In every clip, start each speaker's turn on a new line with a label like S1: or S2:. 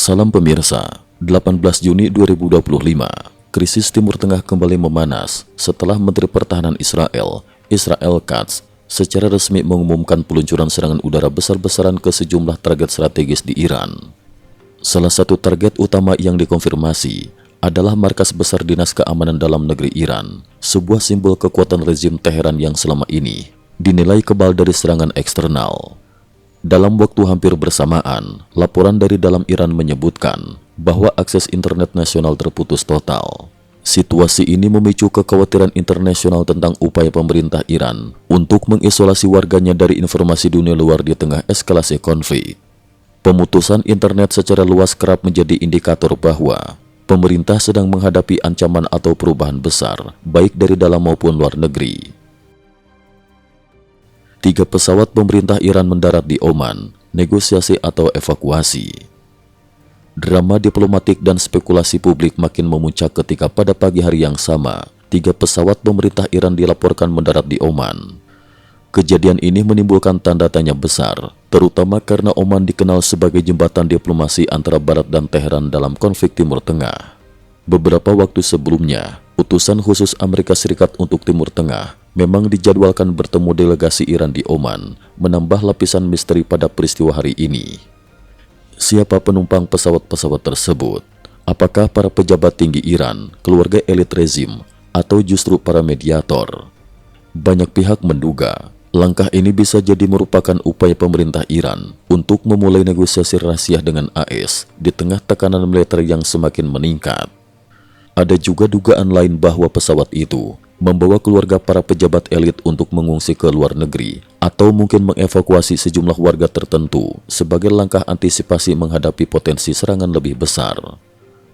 S1: Salam pemirsa, 18 Juni 2025, krisis Timur Tengah kembali memanas setelah Menteri Pertahanan Israel Katz, secara resmi mengumumkan peluncuran serangan udara besar-besaran ke sejumlah target strategis di Iran. Salah satu target utama yang dikonfirmasi adalah markas besar Dinas Keamanan Dalam Negeri Iran, sebuah simbol kekuatan rezim Teheran yang selama ini dinilai kebal dari serangan eksternal. Dalam waktu hampir bersamaan, laporan dari dalam Iran menyebutkan bahwa akses internet nasional terputus total. Situasi ini memicu kekhawatiran internasional tentang upaya pemerintah Iran untuk mengisolasi warganya dari informasi dunia luar di tengah eskalasi konflik. Pemutusan internet secara luas kerap menjadi indikator bahwa pemerintah sedang menghadapi ancaman atau perubahan besar, baik dari dalam maupun luar negeri. 3 pesawat pemerintah Iran mendarat di Oman, negosiasi atau evakuasi. Drama diplomatik dan spekulasi publik makin memuncak ketika pada pagi hari yang sama, 3 pesawat pemerintah Iran dilaporkan mendarat di Oman. Kejadian ini menimbulkan tanda tanya besar, terutama karena Oman dikenal sebagai jembatan diplomasi antara Barat dan Teheran dalam konflik Timur Tengah. Beberapa waktu sebelumnya, utusan khusus Amerika Serikat untuk Timur Tengah memang dijadwalkan bertemu delegasi Iran di Oman, menambah lapisan misteri pada peristiwa hari ini. Siapa penumpang pesawat-pesawat tersebut? Apakah para pejabat tinggi Iran, keluarga elit rezim, atau justru para mediator? Banyak pihak menduga langkah ini bisa jadi merupakan upaya pemerintah Iran untuk memulai negosiasi rahasia dengan AS di tengah tekanan militer yang semakin meningkat. Ada juga dugaan lain bahwa pesawat itu membawa keluarga para pejabat elit untuk mengungsi ke luar negeri atau mungkin mengevakuasi sejumlah warga tertentu sebagai langkah antisipasi menghadapi potensi serangan lebih besar.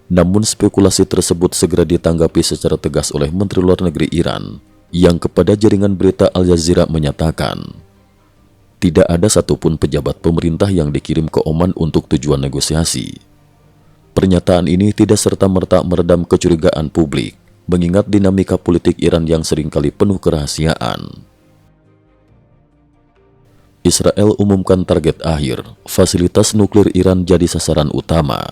S1: Namun spekulasi tersebut segera ditanggapi secara tegas oleh Menteri Luar Negeri Iran yang kepada jaringan berita Al Jazeera menyatakan, tidak ada satupun pejabat pemerintah yang dikirim ke Oman untuk tujuan negosiasi. Pernyataan ini tidak serta-merta meredam kecurigaan publik, mengingat dinamika politik Iran yang seringkali penuh kerahasiaan. Israel umumkan target akhir, fasilitas nuklir Iran jadi sasaran utama.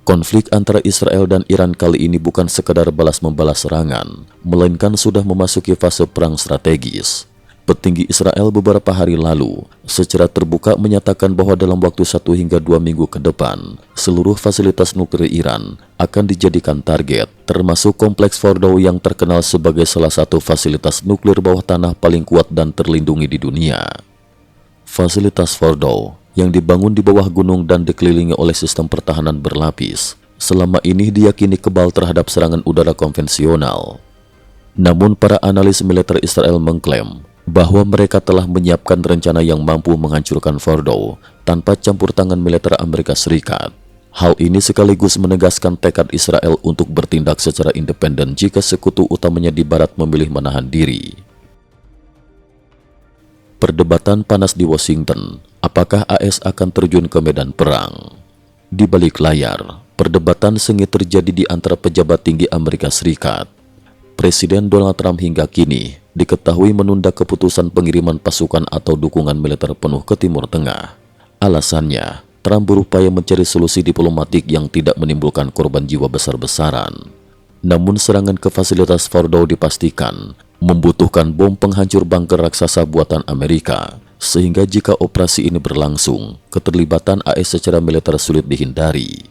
S1: Konflik antara Israel dan Iran kali ini bukan sekadar balas-membalas serangan, melainkan sudah memasuki fase perang strategis. Petinggi Israel beberapa hari lalu secara terbuka menyatakan bahwa dalam waktu 1 hingga 2 minggu ke depan, seluruh fasilitas nuklir Iran akan dijadikan target, termasuk Kompleks Fordow yang terkenal sebagai salah satu fasilitas nuklir bawah tanah paling kuat dan terlindungi di dunia. Fasilitas Fordow yang dibangun di bawah gunung dan dikelilingi oleh sistem pertahanan berlapis, selama ini diyakini kebal terhadap serangan udara konvensional. Namun para analis militer Israel mengklaim bahwa mereka telah menyiapkan rencana yang mampu menghancurkan Fordow tanpa campur tangan militer Amerika Serikat. Hal ini sekaligus menegaskan tekad Israel untuk bertindak secara independen jika sekutu utamanya di Barat memilih menahan diri. Perdebatan panas di Washington, apakah AS akan terjun ke medan perang? Di balik layar, perdebatan sengit terjadi di antara pejabat tinggi Amerika Serikat. Presiden Donald Trump hingga kini diketahui menunda keputusan pengiriman pasukan atau dukungan militer penuh ke Timur Tengah. Alasannya, Trump berupaya mencari solusi diplomatik yang tidak menimbulkan korban jiwa besar-besaran. Namun serangan ke fasilitas Fordow dipastikan membutuhkan bom penghancur bunker raksasa buatan Amerika, sehingga jika operasi ini berlangsung, keterlibatan AS secara militer sulit dihindari.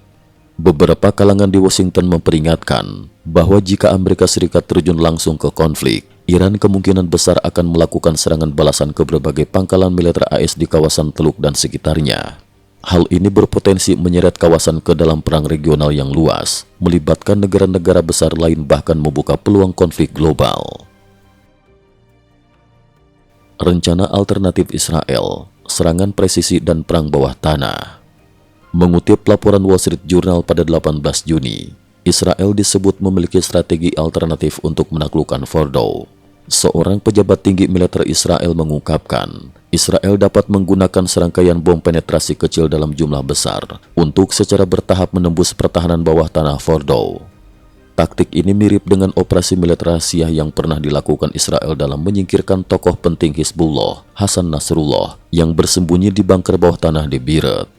S1: Beberapa kalangan di Washington memperingatkan bahwa jika Amerika Serikat terjun langsung ke konflik, Iran kemungkinan besar akan melakukan serangan balasan ke berbagai pangkalan militer AS di kawasan Teluk dan sekitarnya. Hal ini berpotensi menyeret kawasan ke dalam perang regional yang luas, melibatkan negara-negara besar lain bahkan membuka peluang konflik global. Rencana alternatif Israel, serangan presisi dan perang bawah tanah. Mengutip laporan Wall Street Journal pada 18 Juni, Israel disebut memiliki strategi alternatif untuk menaklukkan Fordow. Seorang pejabat tinggi militer Israel mengungkapkan, Israel dapat menggunakan serangkaian bom penetrasi kecil dalam jumlah besar untuk secara bertahap menembus pertahanan bawah tanah Fordow. Taktik ini mirip dengan operasi militer rahasia yang pernah dilakukan Israel dalam menyingkirkan tokoh penting Hizbullah, Hasan Nasrullah, yang bersembunyi di bunker bawah tanah di Beirut.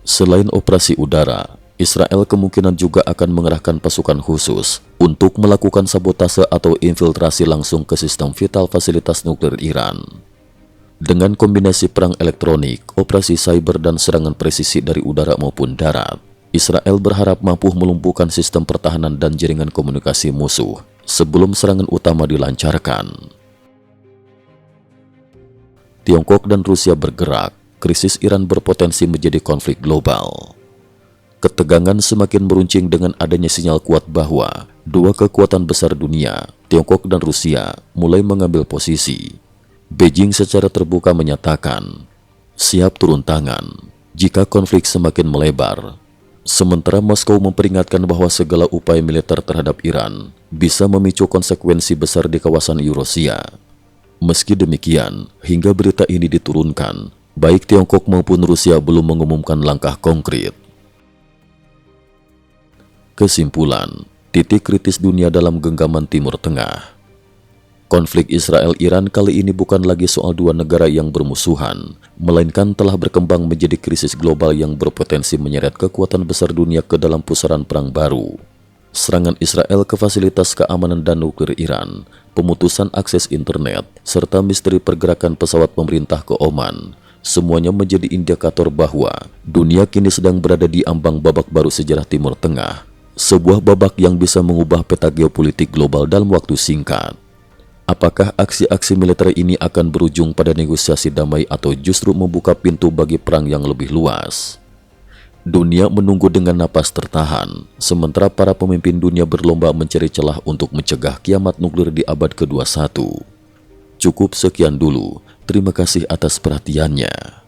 S1: Selain operasi udara, Israel kemungkinan juga akan mengerahkan pasukan khusus untuk melakukan sabotase atau infiltrasi langsung ke sistem vital fasilitas nuklir Iran. Dengan kombinasi perang elektronik, operasi cyber dan serangan presisi dari udara maupun darat, Israel berharap mampu melumpuhkan sistem pertahanan dan jaringan komunikasi musuh sebelum serangan utama dilancarkan. Tiongkok dan Rusia bergerak, krisis Iran berpotensi menjadi konflik global. Ketegangan semakin meruncing dengan adanya sinyal kuat bahwa dua kekuatan besar dunia, Tiongkok dan Rusia, mulai mengambil posisi. Beijing secara terbuka menyatakan siap turun tangan jika konflik semakin melebar. Sementara Moskow memperingatkan bahwa segala upaya militer terhadap Iran bisa memicu konsekuensi besar di kawasan Eurasia. Meski demikian, hingga berita ini diturunkan, baik Tiongkok maupun Rusia belum mengumumkan langkah konkret. Kesimpulan, titik kritis dunia dalam genggaman Timur Tengah. Konflik Israel-Iran kali ini bukan lagi soal dua negara yang bermusuhan, melainkan telah berkembang menjadi krisis global yang berpotensi menyeret kekuatan besar dunia ke dalam pusaran perang baru. Serangan Israel ke fasilitas keamanan dan nuklir Iran, pemutusan akses internet, serta misteri pergerakan pesawat pemerintah ke Oman, semuanya menjadi indikator bahwa dunia kini sedang berada di ambang babak baru sejarah Timur Tengah. Sebuah babak yang bisa mengubah peta geopolitik global dalam waktu singkat. Apakah aksi-aksi militer ini akan berujung pada negosiasi damai atau justru membuka pintu bagi perang yang lebih luas? Dunia menunggu dengan napas tertahan, sementara para pemimpin dunia berlomba mencari celah untuk mencegah kiamat nuklir di abad ke-21. Cukup sekian dulu, terima kasih atas perhatiannya.